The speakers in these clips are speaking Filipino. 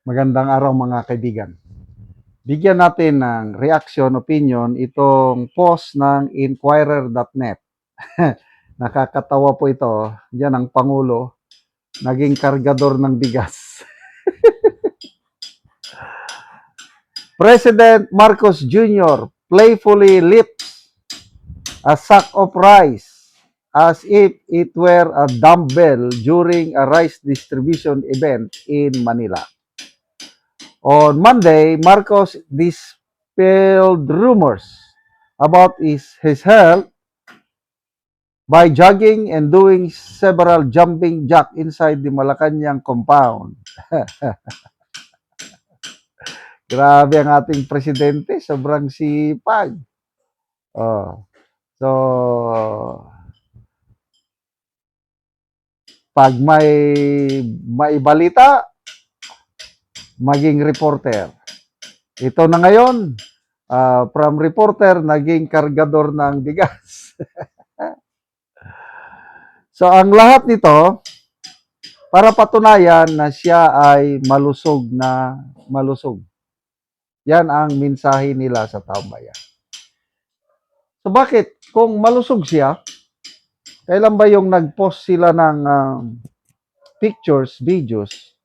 Magandang araw mga kaibigan. Bigyan natin ng reaction, opinion itong post ng Inquirer.net. Nakakatawa po ito. Diyan ang Pangulo, naging kargador ng bigas. President Marcos Jr. playfully lifts a sack of rice as if it were a dumbbell during a rice distribution event in Manila. On Monday, Marcos dispelled rumors about his health by jogging and doing several jumping jack inside the Malacanang compound. Grabe ang ating presidente, sobrang sipag. Oh. So, pag may balita, maging reporter. Ito na ngayon, from reporter, naging kargador ng bigas. So, ang lahat nito, para patunayan na siya ay malusog na malusog. Yan ang mensahe nila sa taong bayan. So, bakit? Kung malusog siya, kailan ba yung nag-post sila ng pictures, videos?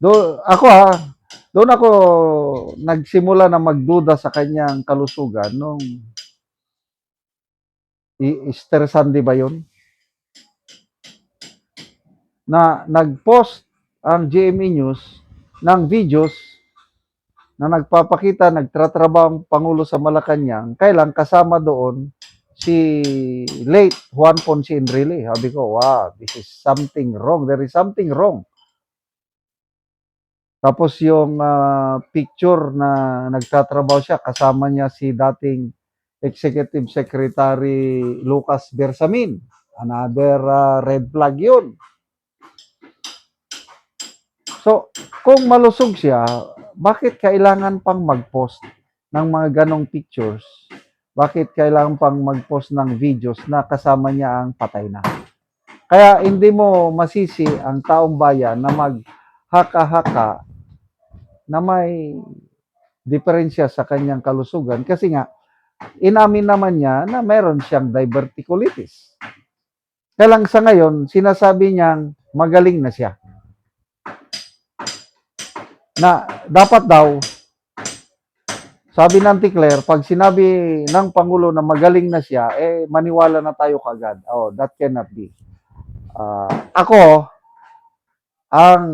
Doon ako nagsimula na magduda sa kanyang kalusugan nung Easter Sunday ba yun? Na nag-post ang GMA News ng videos na nagpapakita, nagtratrabaho ang Pangulo sa Malacanang, kailan kasama doon si late Juan Ponce Enrile. Sabi ko, wow, this is something wrong. There is something wrong. Tapos yung picture na nagtatrabaho siya, kasama niya si dating Executive Secretary Lucas Bersamin. Another red flag yun. So, kung malusog siya, bakit kailangan pang mag-post ng mga ganong pictures? Bakit kailangan pang mag-post ng videos na kasama niya ang patay na? Kaya hindi mo masisi ang taong bayan na maghaka-haka na may diferensya sa kanyang kalusugan kasi nga, inamin naman niya na meron siyang diverticulitis. Kaya lang sa ngayon, sinasabi niyang magaling na siya. Na dapat daw, sabi ng Ticler, pag sinabi ng Pangulo na magaling na siya, maniwala na tayo kagad. Oh, that cannot be. Ako, ang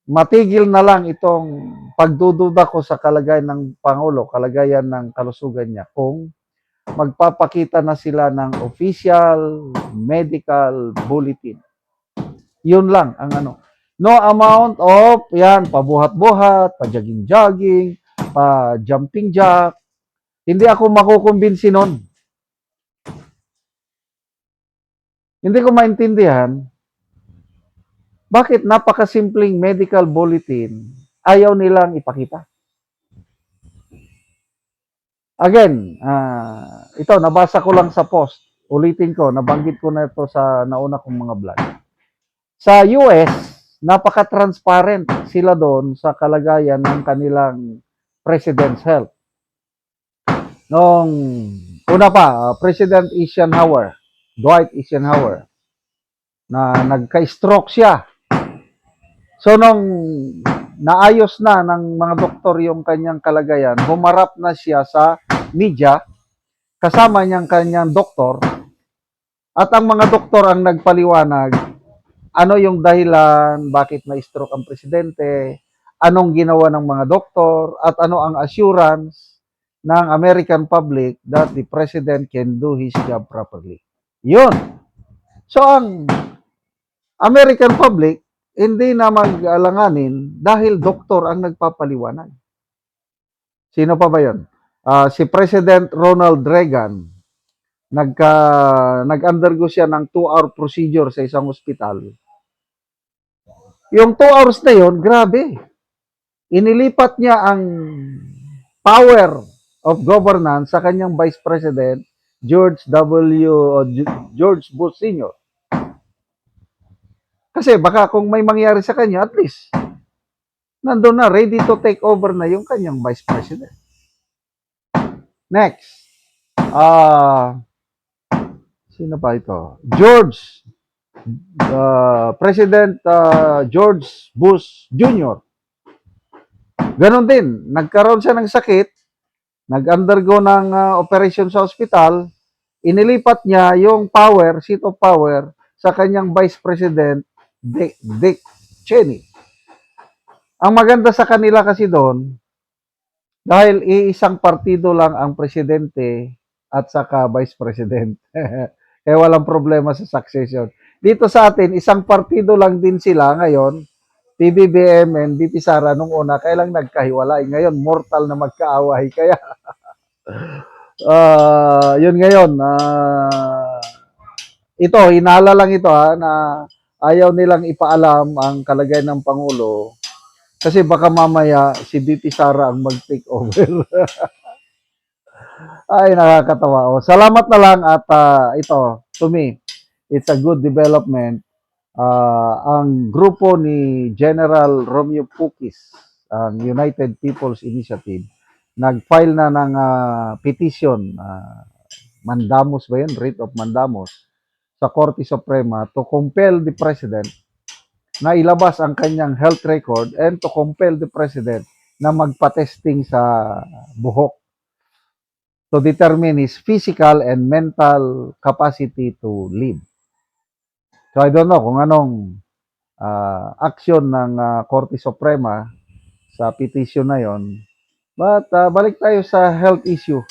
matigil na lang itong pagdududa ko sa kalagayan ng Pangulo, kalagayan ng kalusugan niya, kung magpapakita na sila ng official medical bulletin. Yun lang ang ano. No amount of, yan, pabuhat-buhat, pa-jogging-jogging, pa-jumping jack. Hindi ako makukumbinsi nun. Hindi ko maintindihan bakit napakasimpleng medical bulletin ayaw nilang ipakita. Again, ito, nabasa ko lang sa post. Ulitin ko, nabanggit ko na ito sa nauna kong mga vlog. Sa US, napaka-transparent sila doon sa kalagayan ng kanilang president's health. Nung una pa, President Eisenhower, Dwight Eisenhower, na nagka-stroke siya. So nung naayos na ng mga doktor yung kanyang kalagayan, humarap na siya sa media, kasama niyang kanyang doktor, at ang mga doktor ang nagpaliwanag ano yung dahilan, bakit na-stroke ang presidente, anong ginawa ng mga doktor, at ano ang assurance ng American public that the president can do his job properly. Yun. So ang American public, hindi na mag-alanganin dahil doktor ang nagpapaliwanag. Sino pa ba yun? Si President Ronald Reagan, nag-undergo siya ng 2-hour procedure sa isang ospital. Yung 2 hours na yun, grabe. Inilipat niya ang power of governance sa kanyang Vice President, George Bush Sr. Kasi baka kung may mangyari sa kanya, at least Nandun na, ready to take over na yung kanyang Vice President. Next. Sino pa ito? President George Bush Jr. Ganon din, nagkaroon siya ng sakit, nag-undergo ng operation sa hospital, inilipat niya yung power, seat of power, sa kanyang Vice President, Dick Cheney. Ang maganda sa kanila kasi doon, dahil iisang partido lang ang presidente at saka vice president. Kaya walang problema sa succession. Dito sa atin, isang partido lang din sila ngayon, PBBM and BP Sara nung una, kaya lang nagkahiwalay. Ngayon, mortal na magkaaway. Kaya, yun ngayon, ito, hinala lang ito na ayaw nilang ipaalam ang kalagayan ng Pangulo kasi baka mamaya si BP Sara ang mag-take over. Ay, nakakatawa. O, salamat na lang at ito, to me, it's a good development. Ang grupo ni General Romeo Pukis, ang United People's Initiative, nag-file na ng petition, mandamus ba yun? Writ of mandamus sa Korte Suprema to compel the President na ilabas ang kanyang health record and to compel the President na magpa-testing sa buhok to determine his physical and mental capacity to live. So I don't know kung anong action ng Korte Suprema sa petition na yon. But balik tayo sa health issue.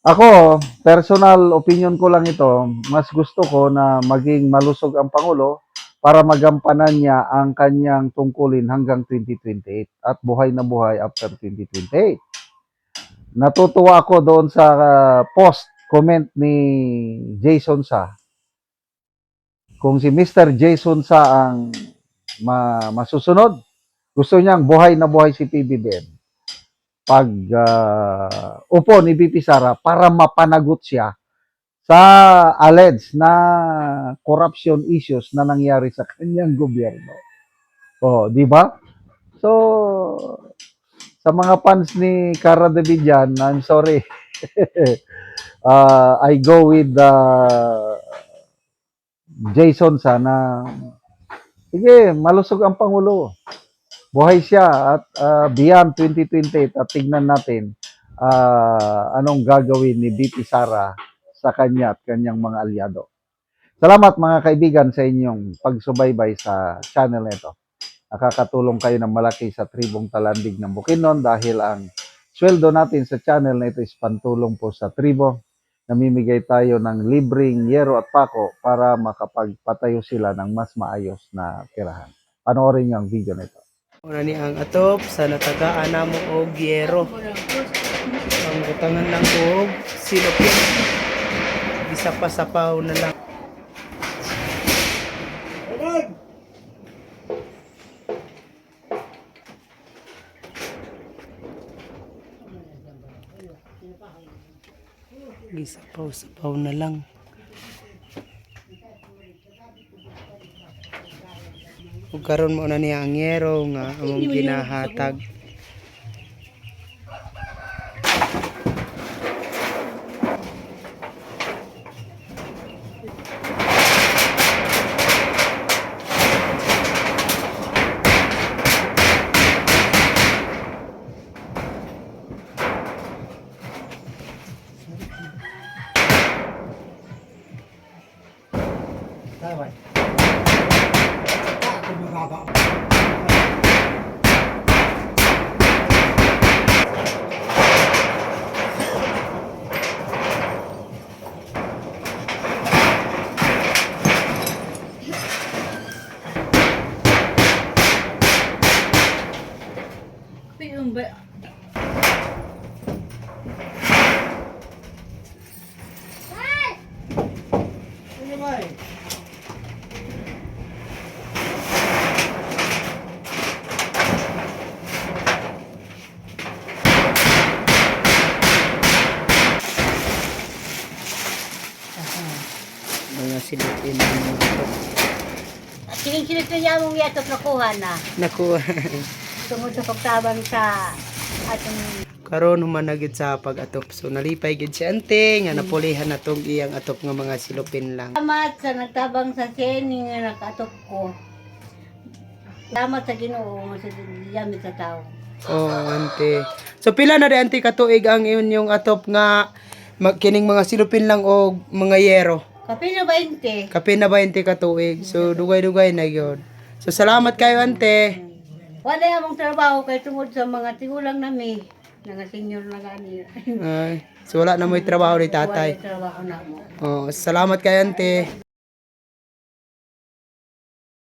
Ako, personal opinion ko lang ito, mas gusto ko na maging malusog ang Pangulo para magampanan niya ang kanyang tungkulin hanggang 2028 at buhay na buhay after 2028. Natutuwa ako doon sa comment ni Jason Sa. Kung si Mr. Jason Sa ang masusunod, gusto niyang buhay na buhay si PBBM. Pag upo ni BP Sara para mapanagot siya sa alleged na corruption issues na nangyari sa kanyang gobyerno. Oh, di ba? So, sa mga fans ni Cara de Villan, I'm sorry. I go with Jason sana. Sige, malusog ang Pangulo. Buhay siya at beyond 2028 at tignan natin anong gagawin ni BP Sara sa kanya at kanyang mga alyado. Salamat mga kaibigan sa inyong pagsubaybay sa channel nito. Nakakatulong kayo ng malaki sa tribong Talandig ng Bukidnon dahil ang sweldo natin sa channel na ito is pantulong po sa tribo. Namimigay tayo ng libreng yero at pako para makapagpatayo sila ng mas maayos na tirahan. Panoorin niyo ang video nito. Una ni ang atop sa natagaan namo og yero. Ang utangan lang og silop yan. Isa pa sapaw na lang. Gisapaw-sapaw na lang. Ug karon mo na niya ang yero nga among ginahatag. Mga silipin ng mga ito. Kinig-kinig na among yatok nakuha na. Naku. Tungod sa pagtabang sa atong Karon humanagid sa pag-atop. So nalipay gid si ante nga napulihan na tong iyang atop nga mga silupin lang. salamat sa nagtabang sa seni nga nakatok ko. Salamat sa Ginoo nga sa diyamit sa tao. Oh, ante. So pila na di ante katuig ang inyong atop nga kining mga silupin lang o mga yero. Kape na 20. Kapin na 20 katuig. So dugay-dugay na gyud. So salamat kayo ante. Wala among trabaho kay tungod sa mga tigulang nami. Nga senior na gani. Ay, so wala na mo'y trabaho ni tatay. Wala trabaho na mo. Oh, salamat kayo ante.